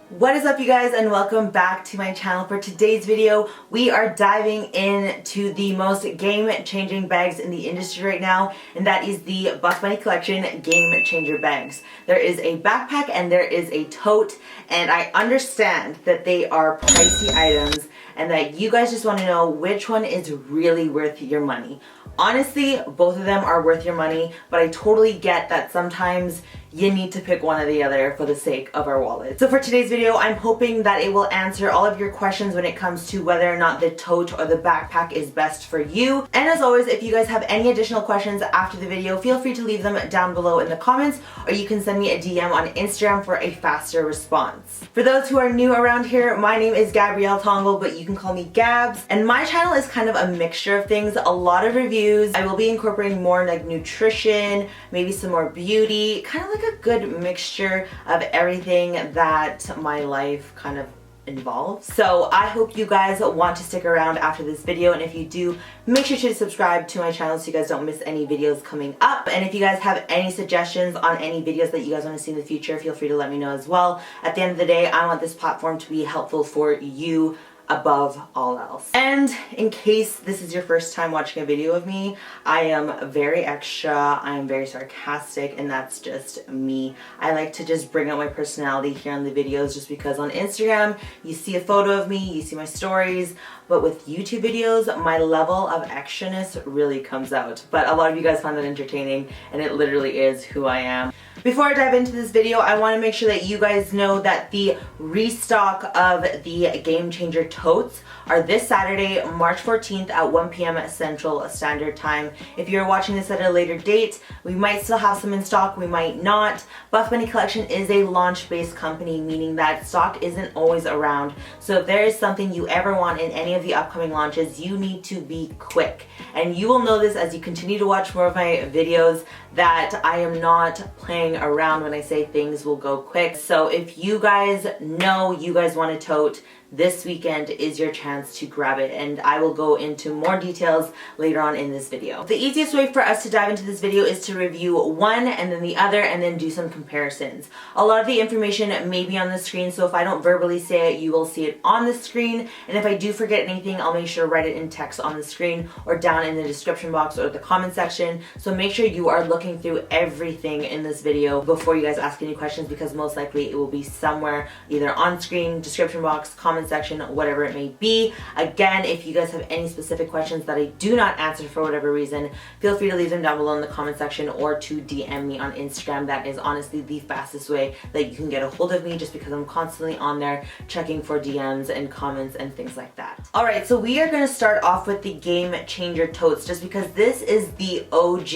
What is up, you guys, and welcome back to my channel. For today's video, we are diving into the most game-changing bags in the industry right now, and that is the Buff Bunny Collection Game Changer bags. There is a backpack and there is a tote, and I understand that they are pricey items and that you guys just want to know which one is really worth your money. Honestly, both of them are worth your money, but I totally get that sometimes you need to pick one or the other for the sake of our wallet. So for today's video, I'm hoping that it will answer all of your questions when it comes to whether or not the tote or the backpack is best for you. And as always, if you guys have any additional questions after the video, feel free to leave them down below in the comments, or you can send me a DM on Instagram for a faster response. For those who are new around here, my name is Gabrielle.tongol, but you can call me Gabs. And my channel is kind of a mixture of things, a lot of reviews. I will be incorporating more like nutrition, maybe some more beauty, kind of like a good mixture of everything that my life kind of involves. So I hope you guys want to stick around after this video, and if you do, make sure to subscribe to my channel so you guys don't miss any videos coming up. And if you guys have any suggestions on any videos that you guys want to see in the future, feel free to let me know as well. At the end of the day, I want this platform to be helpful for you above all else. And in case this is your first time watching a video of me, I am very extra, I am very sarcastic, and that's just me. I like to just bring out my personality here on the videos, just because on Instagram you see a photo of me, you see my stories, but with YouTube videos my level of extraness really comes out. But a lot of you guys find that entertaining, and it literally is who I am. Before I dive into this video, I want to make sure that you guys know that the restock of the Game Changer totes are this Saturday, March 14th at 1 p.m. Central Standard Time. If you're watching this at a later date, we might still have some in stock, we might not. Buff Bunny Collection is a launch-based company, meaning that stock isn't always around. So if there is something you ever want in any of the upcoming launches, you need to be quick. And you will know this as you continue to watch more of my videos, that I am not playing around when I say things will go quick. So if you guys know you guys want a tote, this weekend is your chance to grab it, and I will go into more details later on in this video. The easiest way for us to dive into this video is to review one and then the other and then do some comparisons. A lot of the information may be on the screen, so if I don't verbally say it, you will see it on the screen, and if I do forget anything, I'll make sure to write it in text on the screen or down in the description box or the comment section. So make sure you are looking through everything in this video before you guys ask any questions, because most likely it will be somewhere either on screen, description box, comment section, whatever it may be. Again, if you guys have any specific questions that I do not answer for whatever reason, feel free to leave them down below in the comment section or to DM me on Instagram. That is honestly the fastest way that you can get a hold of me, just because I'm constantly on there checking for DMs and comments and things like that. Alright, so we are going to start off with the Game Changer totes, just because this is the OG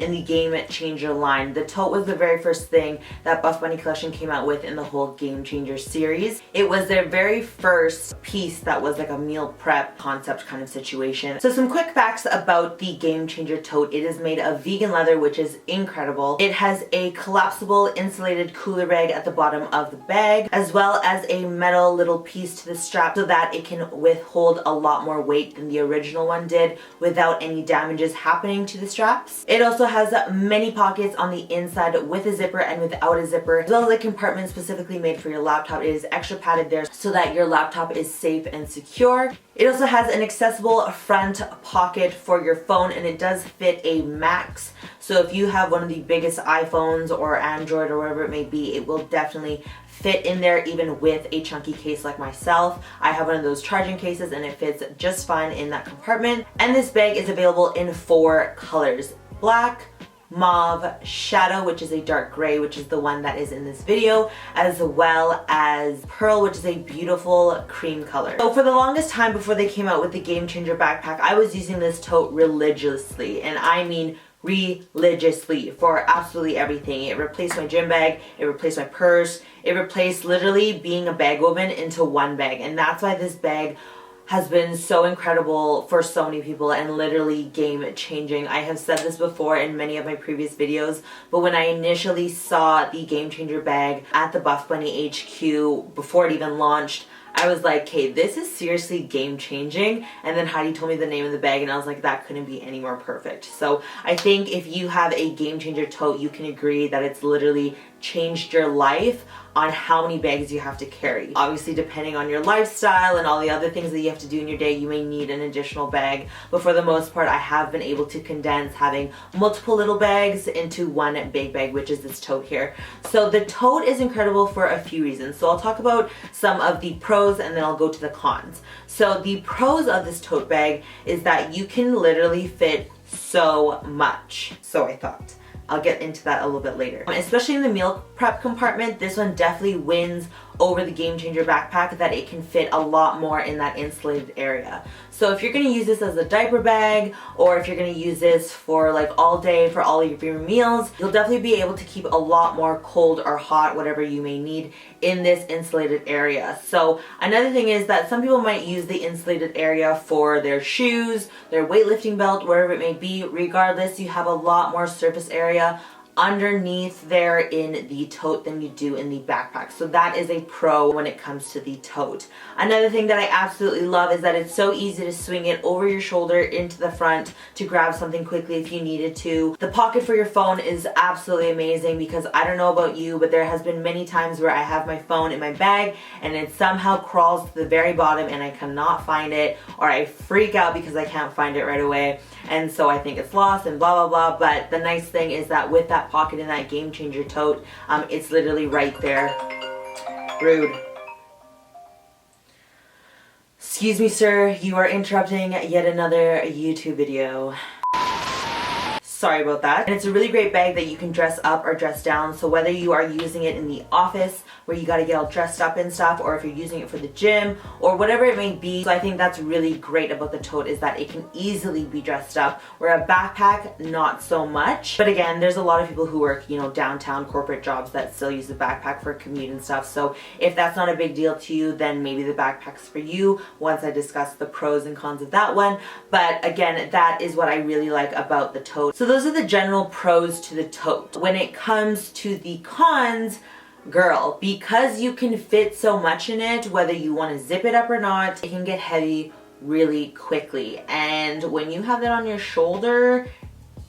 in the Game Changer line. The tote was the very first thing that Buff Bunny Collection came out with in the whole Game Changer series. It was their very first piece that was like a meal prep concept kind of situation. So some quick facts about the Game Changer tote. It is made of vegan leather, which is incredible. It has a collapsible insulated cooler bag at the bottom of the bag, as well as a metal little piece to the strap so that it can withhold a lot more weight than the original one did without any damages happening to the straps. It also has many pockets on the inside with a zipper and without a zipper, as well as a compartment specifically made for your laptop. It is extra padded there so that your laptop is safe and secure. It also has an accessible front pocket for your phone, and it does fit a max. So if you have one of the biggest iPhones or Android or whatever it may be, it will definitely fit in there even with a chunky case like myself. I have one of those charging cases and it fits just fine in that compartment. And this bag is available in 4 colors: black, mauve, shadow, which is a dark gray, which is the one that is in this video, as well as pearl, which is a beautiful cream color. So for the longest time before they came out with the Game Changer backpack, I was using this tote religiously, and I mean religiously, for absolutely everything. It replaced my gym bag, it replaced my purse, it replaced literally being a bag woman into one bag, and that's why this bag has been so incredible for so many people and literally game changing. I have said this before in many of my previous videos, but when I initially saw the Game Changer bag at the Buff Bunny HQ before it even launched, I was like, okay, this is seriously game changing. And then Heidi told me the name of the bag and I was like, that couldn't be any more perfect. So I think if you have a Game Changer tote, you can agree that it's literally changed your life on how many bags you have to carry. Obviously, depending on your lifestyle and all the other things that you have to do in your day, you may need an additional bag. But for the most part, I have been able to condense having multiple little bags into one big bag, which is this tote here. So the tote is incredible for a few reasons. So I'll talk about some of the pros and then I'll go to the cons. So the pros of this tote bag is that you can literally fit so much. So I thought. I'll get into that a little bit later. Especially in the meal prep compartment, this one definitely wins over the Game Changer backpack, that it can fit a lot more in that insulated area. So if you're gonna use this as a diaper bag, or if you're gonna use this for like all day for all of your meals, you'll definitely be able to keep a lot more cold or hot, whatever you may need, in this insulated area. So another thing is that some people might use the insulated area for their shoes, their weightlifting belt, wherever it may be. Regardless, you have a lot more surface area underneath there in the tote than you do in the backpack. So that is a pro when it comes to the tote. Another thing that I absolutely love is that it's so easy to swing it over your shoulder into the front to grab something quickly if you needed to. The pocket for your phone is absolutely amazing, because I don't know about you, but there has been many times where I have my phone in my bag and it somehow crawls to the very bottom and I cannot find it, or I freak out because I can't find it right away, and so I think it's lost and blah blah blah. But the nice thing is that with that pocket in that Game Changer tote, it's literally right there. Rude. Excuse me, sir, you are interrupting yet another YouTube video. Sorry about that. And it's a really great bag that you can dress up or dress down. So whether you are using it in the office where you got to get all dressed up and stuff, or if you're using it for the gym or whatever it may be. So I think that's really great about the tote, is that it can easily be dressed up, where a backpack, not so much. But again, there's a lot of people who work, you know, downtown corporate jobs that still use the backpack for commute and stuff. So if that's not a big deal to you, then maybe the backpack's for you once I discuss the pros and cons of that one. But again, that is what I really like about the tote. So those are the general pros to the tote. When it comes to the cons, girl, because you can fit so much in it, whether you want to zip it up or not, it can get heavy really quickly. And when you have that on your shoulder,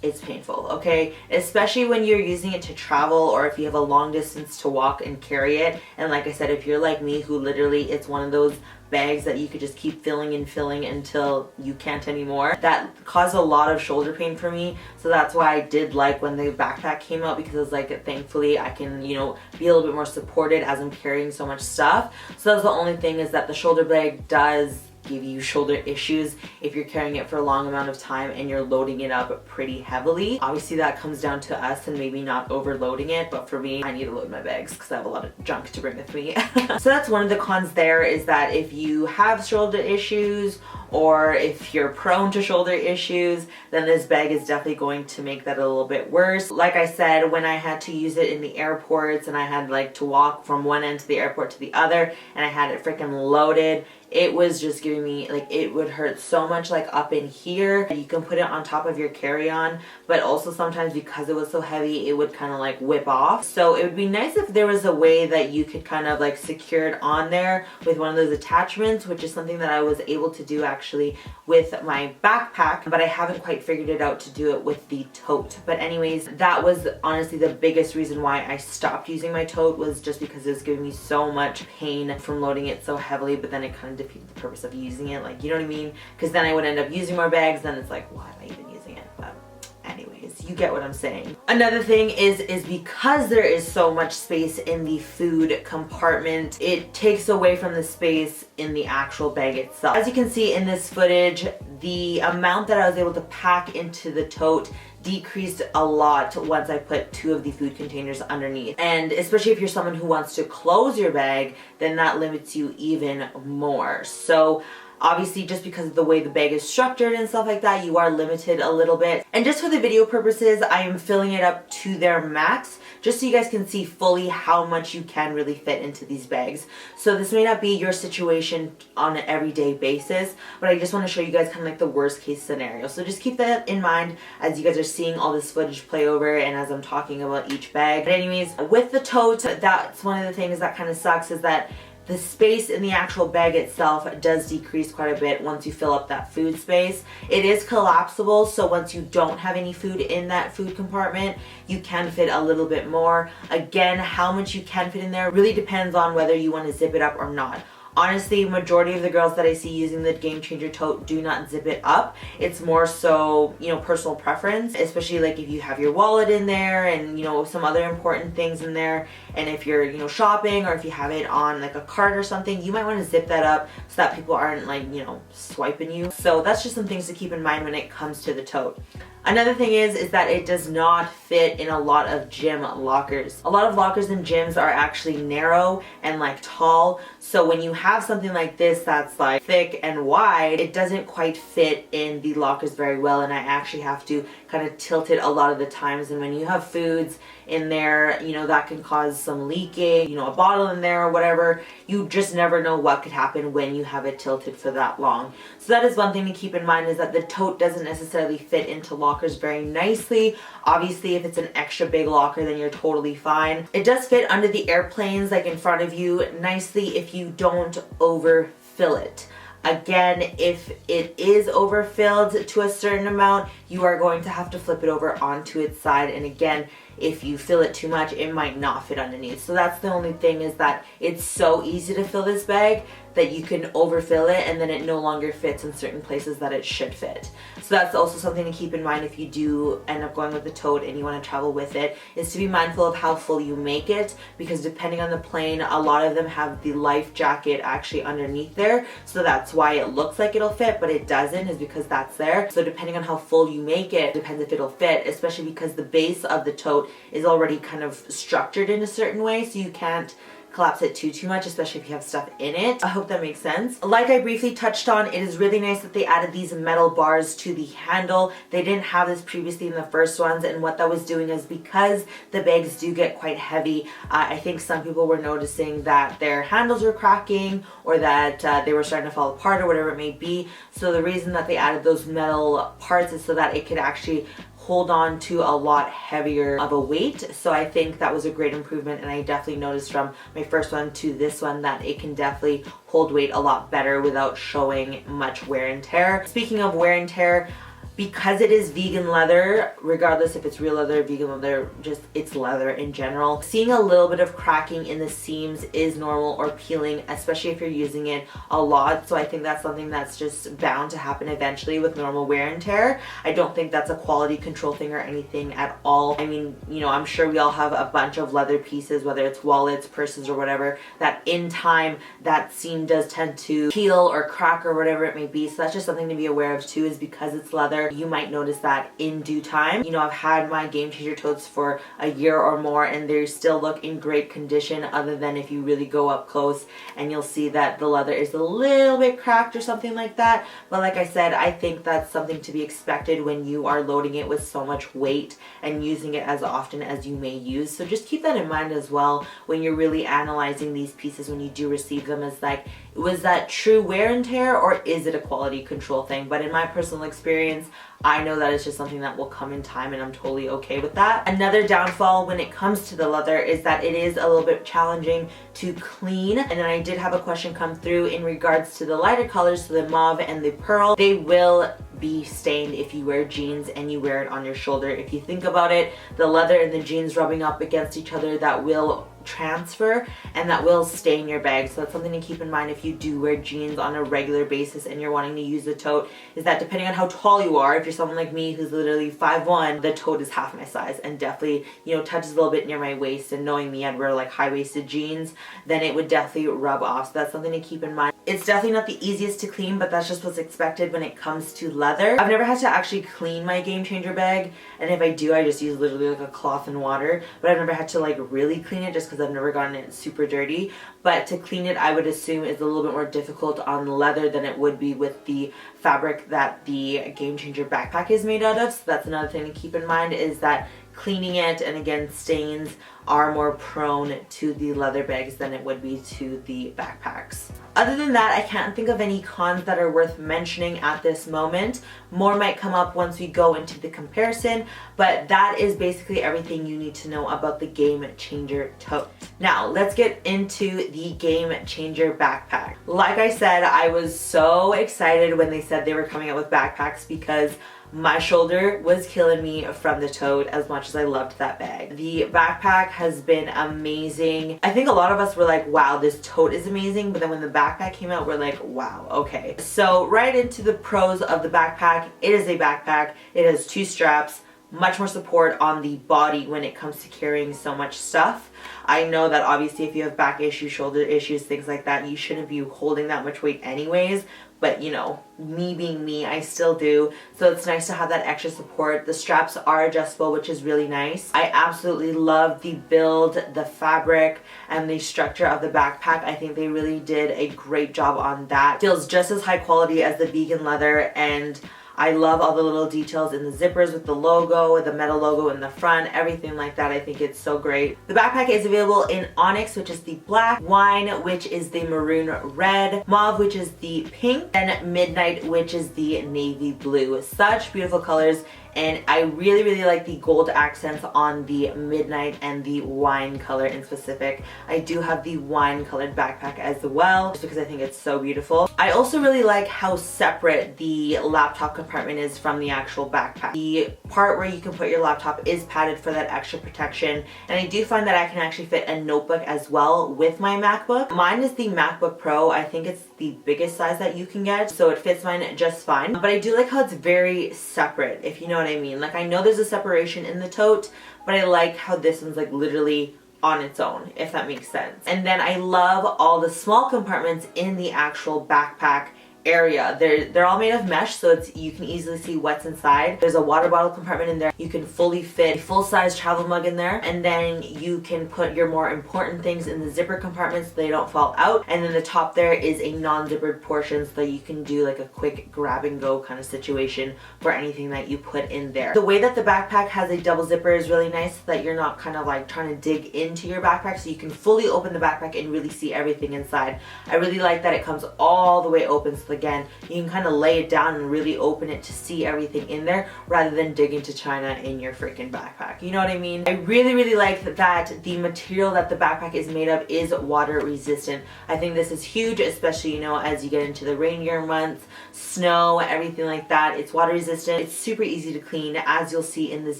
it's painful, okay? Especially when you're using it to travel, or if you have a long distance to walk and carry it. And like I said, if you're like me, who literally, it's one of those bags that you could just keep filling and filling until you can't anymore, that caused a lot of shoulder pain for me. So that's why I did like when the backpack came out, because it's like, thankfully I can, you know, be a little bit more supported as I'm carrying so much stuff. So that's the only thing, is that the shoulder bag does give you shoulder issues if you're carrying it for a long amount of time and you're loading it up pretty heavily. Obviously that comes down to us and maybe not overloading it, but for me, I need to load my bags because I have a lot of junk to bring with me. So that's one of the cons there, is that if you have shoulder issues, or if you're prone to shoulder issues, then this bag is definitely going to make that a little bit worse. Like I said, when I had to use it in the airports and I had like to walk from one end to the airport to the other, and I had it freaking loaded, it was just giving me, like, it would hurt so much, like up in here. You can put it on top of your carry-on, but also sometimes because it was so heavy, it would kind of like whip off. So it would be nice if there was a way that you could kind of like secure it on there with one of those attachments, which is something that I was able to do actually with my backpack, but I haven't quite figured it out to do it with the tote. But anyways, that was honestly the biggest reason why I stopped using my tote, was just because it was giving me so much pain from loading it so heavily, but then it kind of defeated the purpose of using it, like, you know what I mean? Because then I would end up using more bags, then it's like, why am I even using it? But anyways, you get what I'm saying. Another thing is because there is so much space in the food compartment, it takes away from the space in the actual bag itself. As you can see in this footage, the amount that I was able to pack into the tote decreased a lot once I put 2 of the food containers underneath. And especially if you're someone who wants to close your bag, then that limits you even more. So obviously, just because of the way the bag is structured and stuff like that, you are limited a little bit. And just for the video purposes, I am filling it up to their max, just so you guys can see fully how much you can really fit into these bags. So this may not be your situation on an everyday basis, but I just want to show you guys kind of like the worst case scenario. So just keep that in mind as you guys are seeing all this footage play over and as I'm talking about each bag. But anyways, with the tote, that's one of the things that kind of sucks, is that the space in the actual bag itself does decrease quite a bit once you fill up that food space. It is collapsible, so once you don't have any food in that food compartment, you can fit a little bit more. Again, how much you can fit in there really depends on whether you want to zip it up or not. Honestly, majority of the girls that I see using the Game Changer tote do not zip it up. It's more so, you know, personal preference, especially like if you have your wallet in there and, you know, some other important things in there. And if you're, you know, shopping, or if you have it on like a cart or something, you might want to zip that up so that people aren't like, you know, swiping you. So that's just some things to keep in mind when it comes to the tote. Another thing is that it does not fit in a lot of gym lockers. A lot of lockers in gyms are actually narrow and like tall. So when you have something like this that's like thick and wide, it doesn't quite fit in the lockers very well, and I actually have to kind of tilt it a lot of the times. And when you have foods in there, you know, that can cause some leaking, you know, a bottle in there or whatever. You just never know what could happen when you have it tilted for that long. So that is one thing to keep in mind, is that the tote doesn't necessarily fit into lockers very nicely. Obviously, if it's an extra big locker, then you're totally fine. It does fit under the airplanes, like in front of you, nicely if you don't overfill it. Again, if it is overfilled to a certain amount, you are going to have to flip it over onto its side. And again, if you fill it too much, it might not fit underneath. So that's the only thing, is that it's so easy to fill this bag that you can overfill it and then it no longer fits in certain places that it should fit. So that's also something to keep in mind if you do end up going with the tote and you want to travel with it, is to be mindful of how full you make it, because depending on the plane, a lot of them have the life jacket actually underneath there. So that's why it looks like it'll fit, but it doesn't, is because that's there. So depending on how full you make it, depends if it'll fit, especially because the base of the tote is already kind of structured in a certain way, so you can't collapse it too much, especially if you have stuff in it. I hope that makes sense. Like I briefly touched on, it is really nice that they added these metal bars to the handle. They didn't have this previously in the first ones, and what that was doing is, because the bags do get quite heavy, I think some people were noticing that their handles were cracking, or that they were starting to fall apart, or whatever it may be. So the reason that they added those metal parts is so that it could actually hold on to a lot heavier of a weight. So I think that was a great improvement, and I definitely noticed from my first one to this one that it can definitely hold weight a lot better without showing much wear and tear. Speaking of wear and tear, because it is vegan leather, regardless if it's real leather, vegan leather, just it's leather in general, seeing a little bit of cracking in the seams is normal, or peeling, especially if you're using it a lot. So I think that's something that's just bound to happen eventually with normal wear and tear. I don't think that's a quality control thing or anything at all. I mean, you know, I'm sure we all have a bunch of leather pieces, whether it's wallets, purses, or whatever, that in time that seam does tend to peel or crack or whatever it may be. So that's just something to be aware of too, is because it's leather, you might notice that in due time. You know, I've had my Game Changer totes for a year or more, and they still look in great condition, other than if you really go up close and you'll see that the leather is a little bit cracked or something like that. But like I said, I think that's something to be expected when you are loading it with so much weight and using it as often as you may use. So just keep that in mind as well when you're really analyzing these pieces when you do receive them, as like, was that true wear and tear, or is it a quality control thing? But in my personal experience, I know that it's just something that will come in time, and I'm totally okay with that. Another downfall when it comes to the leather is that it is a little bit challenging to clean. And then I did have a question come through in regards to the lighter colors, so the mauve and the pearl. They will be stained if you wear jeans and you wear it on your shoulder. If you think about it, the leather and the jeans rubbing up against each other, that will transfer and that will stain your bag. So that's something to keep in mind if you do wear jeans on a regular basis and you're wanting to use the tote, is that depending on how tall you are, if you're someone like me who's literally 5'1", the tote is half my size and definitely, you know, touches a little bit near my waist, and knowing me, I'd wear like high-waisted jeans, then it would definitely rub off. So that's something to keep in mind. It's definitely not the easiest to clean, but that's just what's expected when it comes to leather. I've never had to actually clean my Game Changer bag, and if I do, I just use literally like a cloth and water, but I've never had to like really clean it, just because I've never gotten it super dirty. But to clean it, I would assume is a little bit more difficult on leather than it would be with the fabric that the Game Changer backpack is made out of. So that's another thing to keep in mind, is that cleaning it, and again, stains are more prone to the leather bags than it would be to the backpacks. Other than that, I can't think of any cons that are worth mentioning at this moment. More might come up once we go into the comparison, but that is basically everything you need to know about the Game Changer tote. Now, let's get into the Game Changer backpack. Like I said, I was so excited when they said they were coming out with backpacks because my shoulder was killing me from the tote as much as I loved that bag. The backpack has been amazing. I think a lot of us were like, wow, this tote is amazing, but then when the backpack came out, we're like, wow, okay. So right into the pros of the backpack. It is a backpack. It has 2 straps, much more support on the body when it comes to carrying so much stuff. I know that obviously if you have back issues, shoulder issues, things like that, you shouldn't be holding that much weight anyways. But you know, me being me, I still do. So it's nice to have that extra support. The straps are adjustable, which is really nice. I absolutely love the build, the fabric, and the structure of the backpack. I think they really did a great job on that. Feels just as high quality as the vegan leather, and I love all the little details in the zippers with the logo, the metal logo in the front, everything like that. I think it's so great. The backpack is available in onyx, which is the black, wine, which is the maroon red, mauve, which is the pink, and midnight, which is the navy blue. Such beautiful colors. And I really, really like the gold accents on the midnight and the wine color in specific. I do have the wine colored backpack as well, just because I think it's so beautiful. I also really like how separate the laptop compartment is from the actual backpack. The part where you can put your laptop is padded for that extra protection. And I do find that I can actually fit a notebook as well with my MacBook. Mine is the MacBook Pro. I think it's the biggest size that you can get, so it fits mine just fine. But I do like how it's very separate, if you know what I mean. Like, I know there's a separation in the tote, but I like how this one's like literally on its own, if that makes sense. And then I love all the small compartments in the actual backpack area. They're all made of mesh, so it's you can easily see what's inside. There's a water bottle compartment in there. You can fully fit a full-size travel mug in there, and then you can put your more important things in the zipper compartment so they don't fall out. And then the top there is a non-zippered portion so that you can do like a quick grab and go kind of situation for anything that you put in there. The way that the backpack has a double zipper is really nice so that you're not kind of like trying to dig into your backpack, so you can fully open the backpack and really see everything inside. I really like that it comes all the way open, so again, you can kind of lay it down and really open it to see everything in there rather than dig into China in your freaking backpack. You know what I mean? I really, really like that the material that the backpack is made of is water resistant. I think this is huge, especially, you know, as you get into the rainier months, snow, everything like that. It's water resistant. It's super easy to clean, as you'll see in this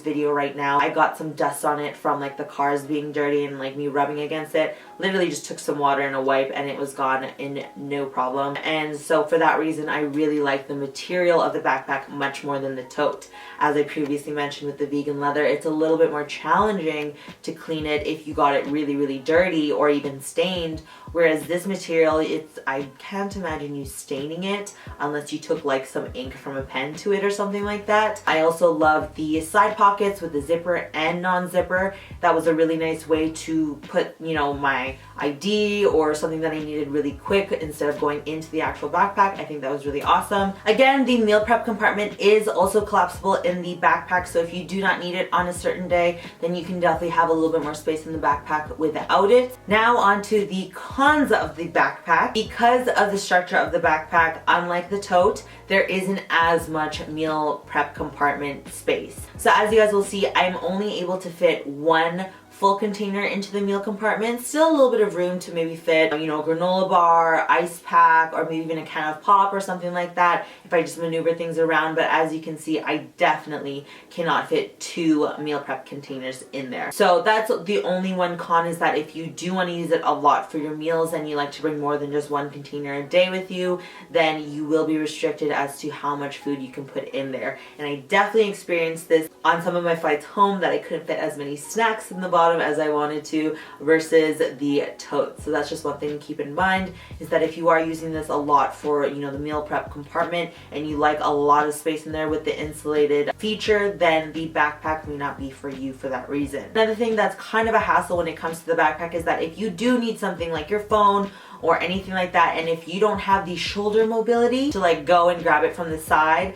video right now. I got some dust on it from like the cars being dirty and like me rubbing against it. Literally just took some water and a wipe and it was gone in no problem. And so for that reason, I really like the material of the backpack much more than the tote. As I previously mentioned with the vegan leather, it's a little bit more challenging to clean it if you got it really, really dirty or even stained. Whereas this material, I can't imagine you staining it unless you took like some ink from a pen to it or something like that. I also love the side pockets with the zipper and non-zipper. That was a really nice way to put, you know, my ID or something that I needed really quick instead of going into the actual backpack. I think that was really awesome. Again, the meal prep compartment is also collapsible in the backpack, so if you do not need it on a certain day, then you can definitely have a little bit more space in the backpack without it. Now onto the cons of the backpack. Because of the structure of the backpack, unlike the tote, there isn't as much meal prep compartment space. So as you guys will see, I'm only able to fit one full container into the meal compartment. Still a little bit of room to maybe fit, you know, a granola bar, ice pack, or maybe even a can of pop or something like that if I just maneuver things around. But as you can see, I definitely cannot fit 2 meal prep containers in there. So that's the only one con, is that if you do want to use it a lot for your meals and you like to bring more than just 1 container a day with you, then you will be restricted as to how much food you can put in there. And I definitely experienced this on some of my flights home, that I couldn't fit as many snacks in the bottom as I wanted to versus the tote. So that's just one thing to keep in mind, is that if you are using this a lot for, you know, the meal prep compartment and you like a lot of space in there with the insulated feature, then the backpack may not be for you for that reason. Another thing that's kind of a hassle when it comes to the backpack is that if you do need something like your phone or anything like that, and if you don't have the shoulder mobility to like go and grab it from the side,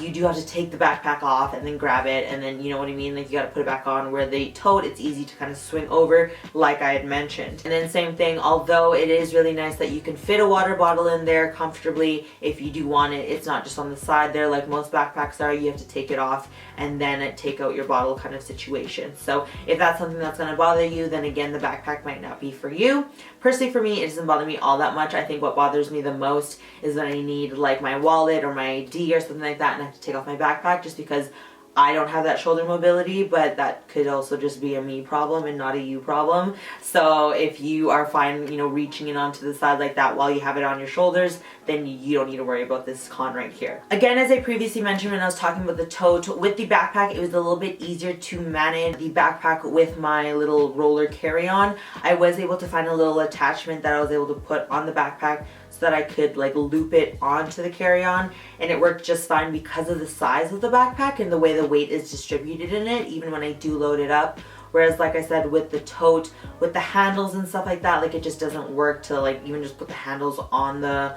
you do have to take the backpack off and then grab it, and then, you know what I mean, like you gotta put it back on. Where the tote, it's easy to kind of swing over like I had mentioned. And then same thing, although it is really nice that you can fit a water bottle in there comfortably if you do want it. It's not just on the side there like most backpacks are. You have to take it off and then take out your bottle kind of situation. So if that's something that's going to bother you, then again, the backpack might not be for you. Personally, for me, it doesn't bother me all that much. I think what bothers me the most is when I need like my wallet or my ID or something like that and I have to take off my backpack, just because I don't have that shoulder mobility, but that could also just be a me problem and not a you problem. So if you are fine, you know, reaching in onto the side like that while you have it on your shoulders, then you don't need to worry about this con right here. Again, as I previously mentioned when I was talking about the tote, with the backpack, it was a little bit easier to manage the backpack with my little roller carry-on. I was able to find a little attachment that I was able to put on the backpack so that I could like loop it onto the carry-on, and it worked just fine because of the size of the backpack and the way the weight is distributed in it, even when I do load it up. Whereas like I said, with the tote, with the handles and stuff like that, like it just doesn't work to like even just put the handles on the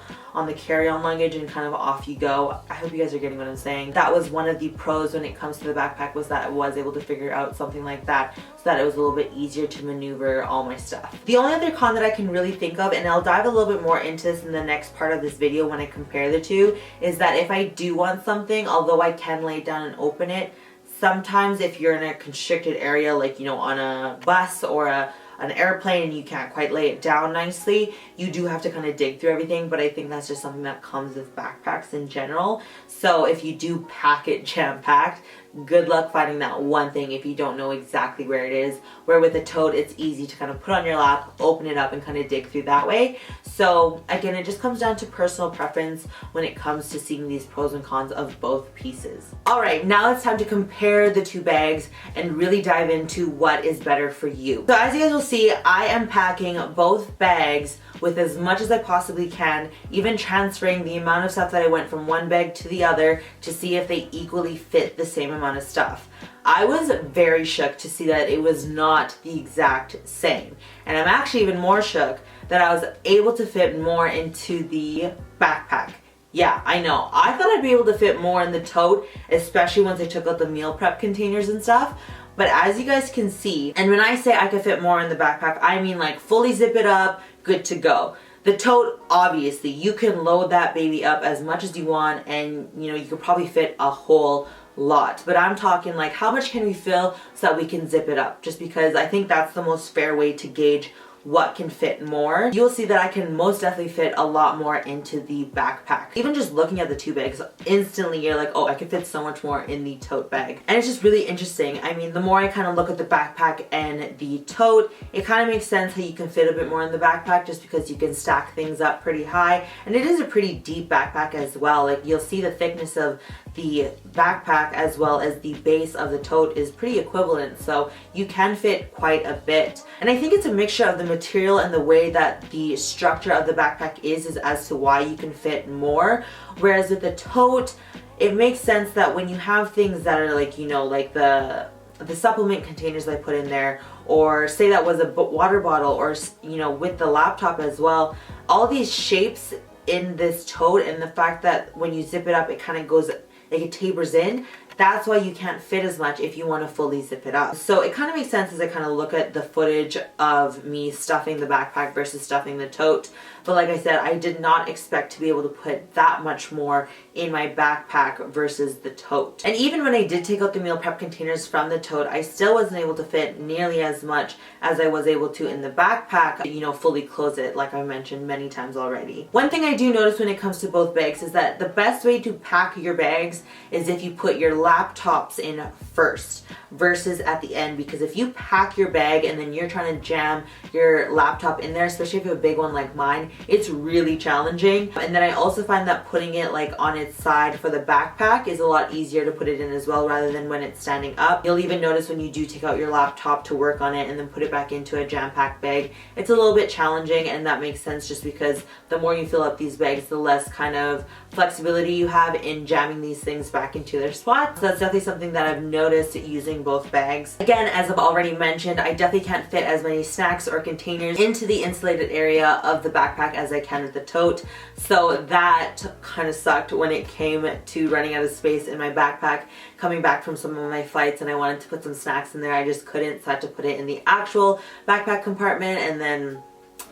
carry-on luggage and kind of off you go. I hope you guys are getting what I'm saying. That was one of the pros when it comes to the backpack, was that I was able to figure out something like that so that it was a little bit easier to maneuver all my stuff. The only other con that I can really think of, and I'll dive a little bit more into this in the next part of this video when I compare the two, is that if I do want something, although I can lay it down and open it, sometimes if you're in a constricted area, like, you know, on a bus or an airplane and you can't quite lay it down nicely, you do have to kind of dig through everything. But I think that's just something that comes with backpacks in general. So if you do pack it jam-packed, good luck finding that one thing if you don't know exactly where it is. Where with a tote, it's easy to kind of put on your lap, open it up, and kind of dig through that way. So again, it just comes down to personal preference when it comes to seeing these pros and cons of both pieces. Alright, now it's time to compare the two bags and really dive into what is better for you. So as you guys will see, I am packing both bags with as much as I possibly can, even transferring the amount of stuff that I went from one bag to the other to see if they equally fit the same amount of stuff. I was very shook to see that it was not the exact same. And I'm actually even more shook that I was able to fit more into the backpack. Yeah, I know. I thought I'd be able to fit more in the tote, especially once I took out the meal prep containers and stuff. But as you guys can see, and when I say I could fit more in the backpack, I mean like fully zip it up, good to go. The tote, obviously, you can load that baby up as much as you want, and you know, you could probably fit a whole lot. But I'm talking like, how much can we fill so that we can zip it up? Just because I think that's the most fair way to gauge what can fit more. You'll see that I can most definitely fit a lot more into the backpack. Even just looking at the two bags, instantly you're like, oh, I could fit so much more in the tote bag. And it's just really interesting. I mean, the more I kind of look at the backpack and the tote, it kind of makes sense how you can fit a bit more in the backpack, just because you can stack things up pretty high. And it is a pretty deep backpack as well. Like, you'll see the thickness of the backpack as well as the base of the tote is pretty equivalent, so you can fit quite a bit. And I think it's a mixture of the material and the way that the structure of the backpack is as to why you can fit more. Whereas with the tote, it makes sense that when you have things that are like, you know, like the supplement containers I put in there, or say that was a water bottle, or, you know, with the laptop as well, all these shapes in this tote, and the fact that when you zip it up, it kind of goes, like it tapers in. That's why you can't fit as much if you want to fully zip it up. So it kind of makes sense as I kind of look at the footage of me stuffing the backpack versus stuffing the tote. But like I said, I did not expect to be able to put that much more in my backpack versus the tote. And even when I did take out the meal prep containers from the tote, I still wasn't able to fit nearly as much as I was able to in the backpack, you know, fully close it, like I mentioned many times already. One thing I do notice when it comes to both bags is that the best way to pack your bags is if you put your laptops in first versus at the end, because if you pack your bag and then you're trying to jam your laptop in there, especially if you have a big one like mine, it's really challenging. And then I also find that putting it like on its side for the backpack is a lot easier to put it in as well, rather than when it's standing up. You'll even notice when you do take out your laptop to work on it and then put it back into a jam-packed bag, it's a little bit challenging, and that makes sense just because the more you fill up these bags, the less kind of flexibility you have in jamming these things back into their spots. So that's definitely something that I've noticed using both bags. Again, as I've already mentioned, I definitely can't fit as many snacks or containers into the insulated area of the backpack as I can with the tote. So that kind of sucked when it came to running out of space in my backpack, coming back from some of my flights, and I wanted to put some snacks in there. I just couldn't, so I had to put it in the actual backpack compartment, and then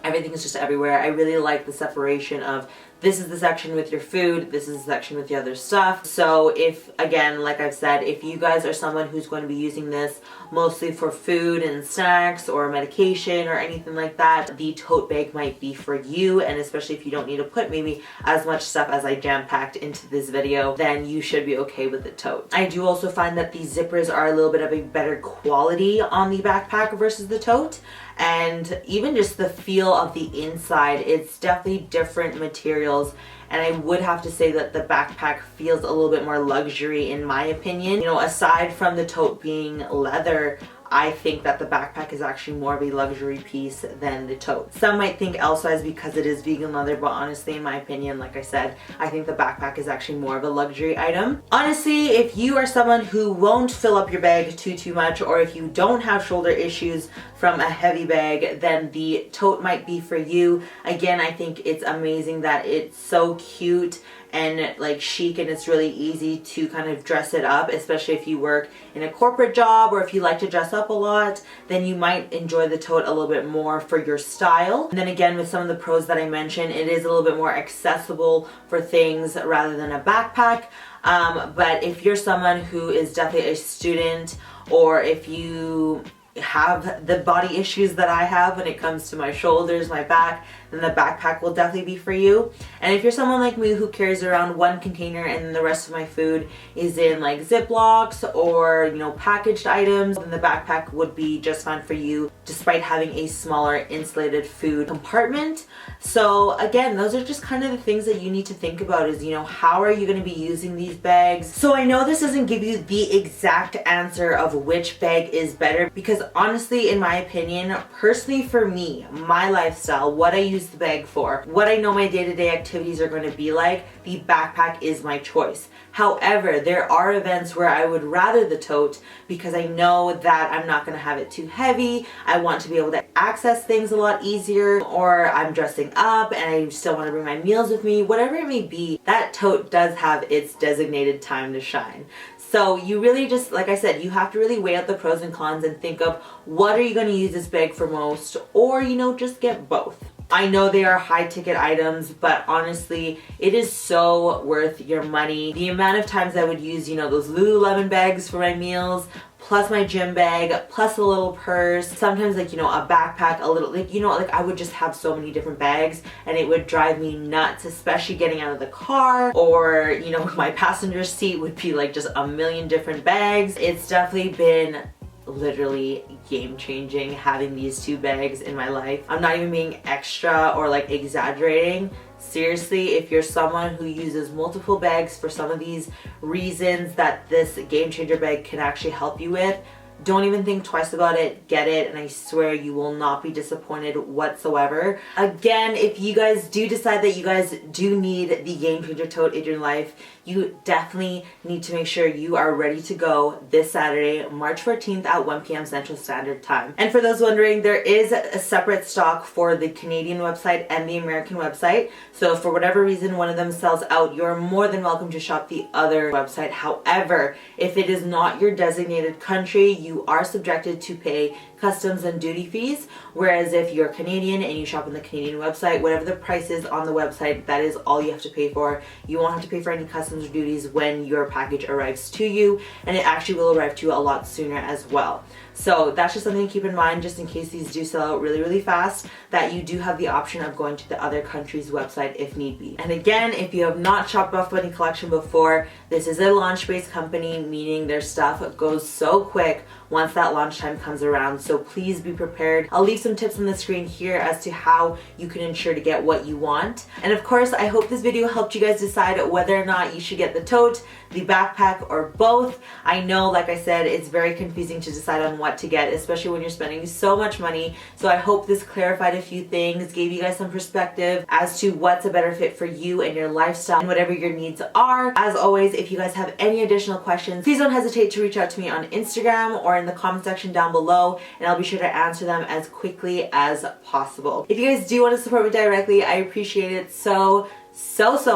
everything is just everywhere. I really like the separation of this is the section with your food, this is the section with the other stuff. So if, again, like I've said, if you guys are someone who's going to be using this mostly for food and snacks or medication or anything like that, the tote bag might be for you. And especially if you don't need to put maybe as much stuff as I jam-packed into this video, then you should be okay with the tote. I do also find that these zippers are a little bit of a better quality on the backpack versus the tote. And even just the feel of the inside, it's definitely different materials, and I would have to say that the backpack feels a little bit more luxury in my opinion. You know, aside from the tote being leather, I think that the backpack is actually more of a luxury piece than the tote. Some might think L-size because it is vegan leather, but honestly, in my opinion, like I said, I think the backpack is actually more of a luxury item. Honestly, if you are someone who won't fill up your bag too much, or if you don't have shoulder issues from a heavy bag, then the tote might be for you. Again, I think it's amazing that it's so cute and like chic, and it's really easy to kind of dress it up, especially if you work in a corporate job or if you like to dress up a lot, then you might enjoy the tote a little bit more for your style. And then again, with some of the pros that I mentioned, it is a little bit more accessible for things rather than a backpack. But if you're someone who is definitely a student, or if you have the body issues that I have when it comes to my shoulders, my back, then the backpack will definitely be for you. And if you're someone like me who carries around one container and the rest of my food is in like Ziplocs or, you know, packaged items, then the backpack would be just fine for you, despite having a smaller insulated food compartment. So again, those are just kind of the things that you need to think about is, you know, how are you going to be using these bags? So I know this doesn't give you the exact answer of which bag is better, because honestly, in my opinion, personally for me, my lifestyle, what I use the bag for, what I know my day-to-day activities are going to be like, the backpack is my choice. However, there are events where I would rather the tote because I know that I'm not going to have it too heavy. I want to be able to access things a lot easier, or I'm dressing up and I still want to bring my meals with me, whatever it may be, that tote does have its designated time to shine. So you really just, like I said, you have to really weigh out the pros and cons and think of what are you going to use this bag for most, or, you know, just get both. I know they are high ticket items, but honestly, it is so worth your money. The amount of times I would use, you know, those Lululemon bags for my meals, plus my gym bag, plus a little purse, sometimes like, you know, a backpack, a little, like, you know, like I would just have so many different bags and it would drive me nuts, especially getting out of the car, or, you know, my passenger seat would be like just a million different bags. It's definitely been literally game-changing having these two bags in my life. I'm not even being extra or like exaggerating. Seriously, if you're someone who uses multiple bags for some of these reasons that this game changer bag can actually help you with, don't even think twice about it, get it, and I swear you will not be disappointed whatsoever. Again, if you guys do decide that you guys do need the Game Changer tote in your life, you definitely need to make sure you are ready to go this Saturday, March 14th at 1 p.m. Central Standard Time. And for those wondering, there is a separate stock for the Canadian website and the American website. So for whatever reason one of them sells out, you're more than welcome to shop the other website. However, if it is not your designated country, you are subjected to pay customs and duty fees, whereas if you're Canadian and you shop on the Canadian website, whatever the price is on the website, that is all you have to pay for. You won't have to pay for any customs or duties when your package arrives to you, and it actually will arrive to you a lot sooner as well. So that's just something to keep in mind, just in case these do sell out really fast, that you do have the option of going to the other country's website if need be. And again, if you have not shopped Buff Bunny Collection before, this is a launch-based company, meaning their stuff goes so quick once that launch time comes around. so please be prepared. I'll leave some tips on the screen here as to how you can ensure to get what you want. And of course, I hope this video helped you guys decide whether or not you should get the tote, the backpack, or both. I know, like I said, it's very confusing to decide on what to get, especially when you're spending so much money. So I hope this clarified a few things, gave you guys some perspective as to what's a better fit for you and your lifestyle and whatever your needs are. As always, if you guys have any additional questions, please don't hesitate to reach out to me on Instagram or in the comment section down below, and I'll be sure to answer them as quickly as possible. If you guys do want to support me directly, I appreciate it so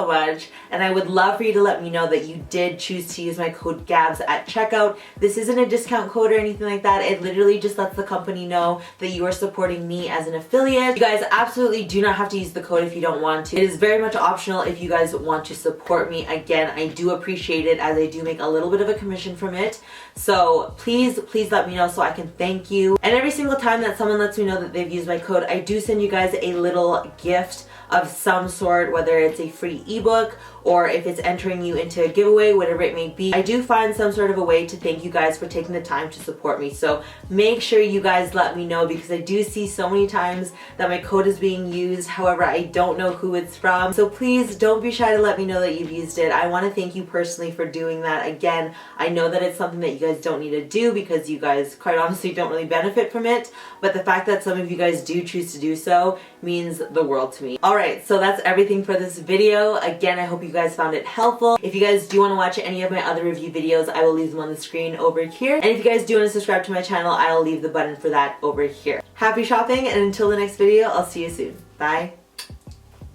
much, and I would love for you to let me know that you did choose to use my code GABS at checkout. This isn't a discount code or anything like that. It literally just lets the company know that you are supporting me as an affiliate. You guys absolutely do not have to use the code if you don't want to. It is very much optional if you guys want to support me. Again, I do appreciate it as I do make a little bit of a commission from it. So please let me know so I can thank you. And every single time that someone lets me know that they've used my code, I do send you guys a little gift of some sort, whether it's a free ebook or if it's entering you into a giveaway, whatever it may be. I do find some sort of a way to thank you guys for taking the time to support me. So make sure you guys let me know, because I do see so many times that my code is being used. However, I don't know who it's from. So please don't be shy to let me know that you've used it. I want to thank you personally for doing that. Again, I know that it's something that you guys don't need to do because you guys quite honestly don't really benefit from it. But the fact that some of you guys do choose to do so means the world to me. Alright, so that's everything for this video. Again, I hope you guys found it helpful. If you guys do want to watch any of my other review videos, I will leave them on the screen over here. And if you guys do want to subscribe to my channel, I'll leave the button for that over here. Happy shopping, and until the next video, I'll see you soon. Bye.